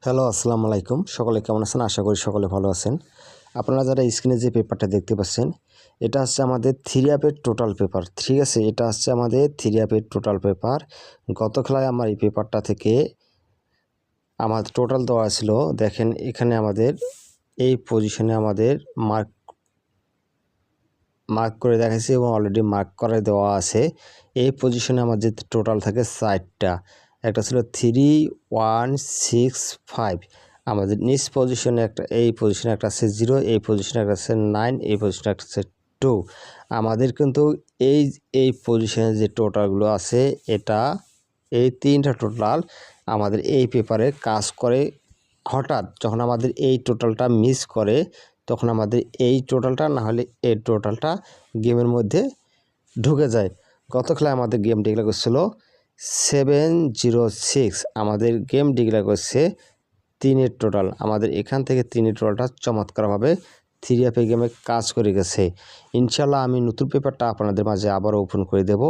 Hello, আসসালামু আলাইকুম। সকলে কেমন আছেন? আশা করি সকলে ভালো আছেন। আপনারা যারা স্ক্রিনে যে পেপারটা দেখতে পাচ্ছেন, এটা হচ্ছে আমাদের 3 অ্যাপের টোটাল পেপার। ঠিক আছে? এটা হচ্ছে আমাদের 3 অ্যাপের টোটাল পেপার। গত খেলায় আমার এই পেপারটা থেকে আমার টোটাল দেওয়া ছিল। দেখেন এখানে আমাদের এই পজিশনে আমাদের মার্ক করে দেখাইছি এবং অলরেডি মার্ক করে দেওয়া আছে। এই পজিশনে আমাদের টোটাল থাকে 4টা। একটা ছিল 3, 1, 6, 5। আমাদের নিচ পজিশনে এই পজিশনে একটা আছে 0, এই পজিশনে একটা আছে 9, এই পজিশনে একটা আছে 2। আমাদের কিন্তু এই পজিশনে যে টোটালগুলো আছে এই 3টা টোটাল আমাদের এই পেপারে কাজ করে। হঠাৎ যখন আমাদের এই টোটালটা মিস করে তখন আমাদের এই টোটালটা না হলে এই টোটালটা গেমের মধ্যে ঢুকে যায়। গত খেলায় আমাদের গেম ডিক্লেয়ার করছিল 706। আমাদের গেম ডিক্লেয়ার করছে 3-এর টোটাল। আমাদের এখান থেকে 3-এর টোটালটা চমৎকারভাবে 3 অ্যাপে গেমে কাজ করে গেছে। ইনশাল্লাহ আমি নতুন পেপারটা আপনাদের মাঝে আবারও ওপেন করে দেব।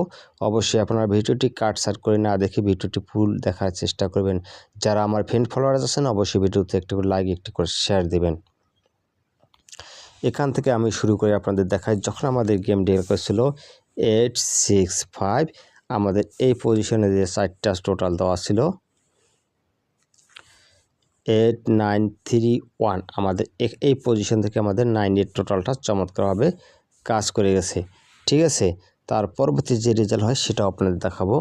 অবশ্যই আপনারা ভিডিওটি কাটছাঁট করে না দেখে ভিডিওটি ফুল দেখার চেষ্টা করবেন। যারা আমার ফ্রেন্ড ফলোয়ার্স আছেন অবশ্যই ভিডিওতে একটু লাইক একটু করে শেয়ার দেবেন। এখান থেকে আমি শুরু করে আপনাদের দেখাই। যখন আমাদের গেম ডিক্লেয়ার করেছিল 865, আমাদের এই পজিশনে যে 4টা টোটাল দেওয়া ছিল 8931। আমাদের এই পজিশন থেকে আমাদের 9-এর টোটালটা চমৎকারভাবে কাজ করে গেছে। ঠিক আছে? তার পরবর্তী যে রেজাল্ট হয় সেটাও আপনাদের দেখাবো।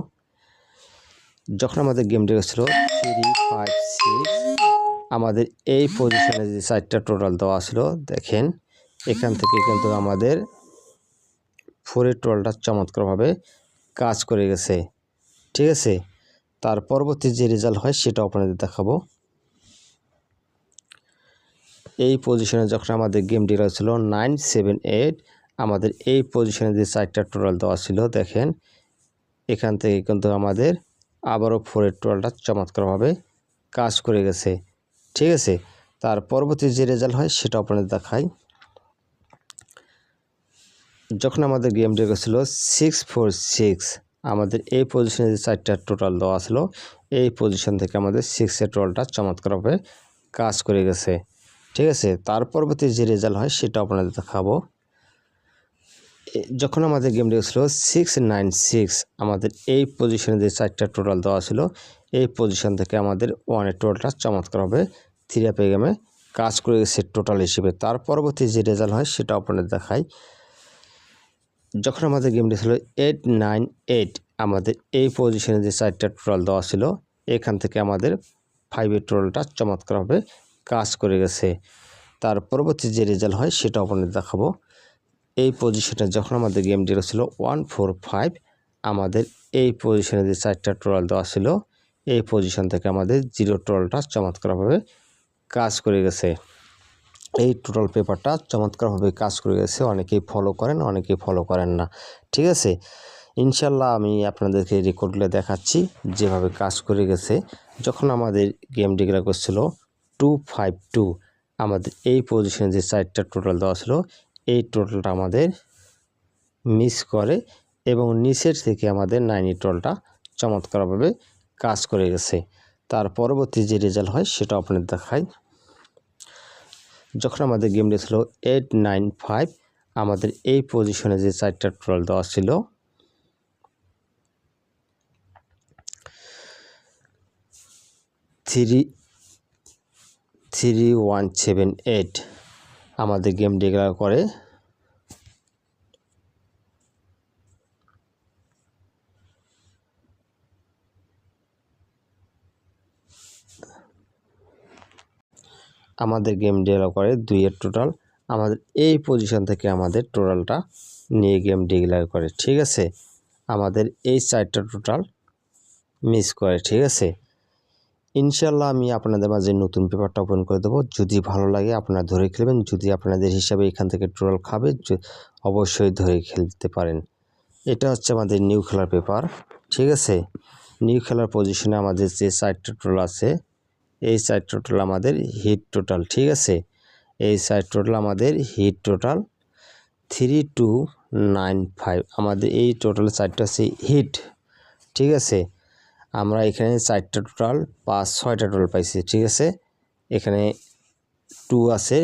যখন আমাদের গেম ডিক্লেয়ার ছিল 356, আমাদের এই পজিশনে যে 4টা টোটাল দেওয়া ছিল দেখেন এখান থেকে কিন্তু আমাদের 4-এর টোটালটা চমৎকারভাবে কাজ করে গেছে। ঠিক আছে? তার পরবর্তী যে রেজাল্ট হয় সেটাও আপনাদের দেখাবো। এই পজিশনে যখন আমাদের গেম ডিক্লেয়ার ছিল 978, আমাদের এই পজিশনে যে 4টা টোটাল দেওয়া ছিল দেখেন এখান থেকে কিন্তু আমাদের আবারও 4-এর টোটালটা চমৎকারভাবে কাজ করে গেছে। ঠিক আছে? তার পরবর্তী যে রেজাল্ট হয় সেটা আপনাদের দেখাই। যখন আমাদের গেম ডিক্লেয়ার ছিল 646, আমাদের এই পজিশনে যে 4টা টোটাল দেওয়া ছিল এই পজিশন থেকে আমাদের 6-এর টোটালটা চমৎকারভাবে কাজ করে গেছে। ঠিক আছে? তার পরবর্তী যে রেজাল্ট হয় সেটা আপনাদের দেখাবো। যখন আমাদের গেম ডিক্লেয়ার ছিল 696, আমাদের এই পজিশনে যে 4টা টোটাল দেওয়া ছিল এই পজিশন থেকে আমাদের 1-এর টোটালটা চমৎকারভাবে 3 অ্যাপে গেমে কাজ করে গেছে টোটাল হিসেবে। তার পরবর্তী যে রেজাল্ট হয় সেটা আপনাদের দেখাই। যখন আমাদের গেমটি ছিল 898, আমাদের এই পজিশনে যে 4টা টোটাল দেওয়া ছিল এখান থেকে আমাদের 5-এর টোটালটা চমৎকারভাবে কাজ করে গেছে। তার পরবর্তী যে রেজাল্ট হয় সেটা আপনাদের দেখাবো। এই পজিশনে যখন আমাদের গেম ডিক্লেয়ার ছিল 145, আমাদের এই পজিশনে যে 4টা টোটাল দেওয়া ছিল এই পজিশন থেকে আমাদের 0 টোটালটা চমৎকারভাবে কাজ করে গেছে। এই টোটাল পেপারটা চমৎকারভাবে কাজ করে গেছে। অনেকেই ফলো করেন, অনেকেই ফলো করেন না। ঠিক আছে? ইনশাল্লাহ আমি আপনাদেরকে রেকর্ডগুলো দেখাচ্ছি যেভাবে কাজ করে গেছে। যখন আমাদের গেম ডিক্লেয়ার করছিল 252, আমাদের এই পজিশনে যে 4টা টোটাল দেওয়া ছিল এই টোটালটা আমাদের মিস করে এবং নিচের থেকে আমাদের 9-এর টোটালটা চমৎকারভাবে কাজ করে গেছে। তার পরবর্তী যে রেজাল্ট হয় সেটা আপনাদের দেখাই। যখন আমাদের গেম ডিক্লেয়ার ছিল 895, আমাদের এই পজিশনে যে 4টা টোটাল দেওয়া ছিল 3178, আমাদের গেম ডিক্লেয়ার করে আমাদের গেম ডিক্লেয়ার করে 2-এর টোটাল। আমাদের এই পজিশন থেকে আমাদের টোটালটা নিয়ে গেম ডিক্লেয়ার করে। ঠিক আছে? আমাদের এই 4টা টোটাল মিস করে। ঠিক আছে? ইনশাল্লাহ আমি আপনাদের মাঝে নতুন পেপারটা ওপেন করে দেবো। যদি ভালো লাগে আপনারা ধরে খেলবেন, যদি আপনাদের হিসাবে এখান থেকে টোটাল খাবে অবশ্যই ধরে খেলতে পারেন। এটা হচ্ছে আমাদের নিউ খেলার পেপার। ঠিক আছে? নিউ খেলার পজিশনে আমাদের যে 4টা টোটাল আছে এই 4টা টোটাল আমাদের হিট টোটাল। ঠিক আছে? এই 4 টোটাল আমাদের হিট টোটাল 3295। আমাদের এই টোটাল 4টা হচ্ছে হিট। ঠিক আছে? আমরা এখানে 4টা টোটাল 6টা টোটাল পাইছি, ঠিক আছে। এখানে 2 আছে,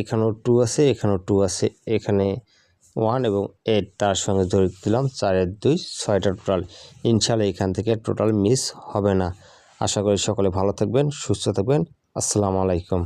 এখানেও 2 আছে, এখানেও 2 আছে, এখানে 1 এবং 8 তার সঙ্গে যোগ দিলাম 4 এর 2 6টা টোটাল। ইনশাআল্লাহ এখান থেকে টোটাল মিস হবে না। আশা করি সকলে ভালো থাকবেন, সুস্থ থাকবেন। আসসালামু আলাইকুম।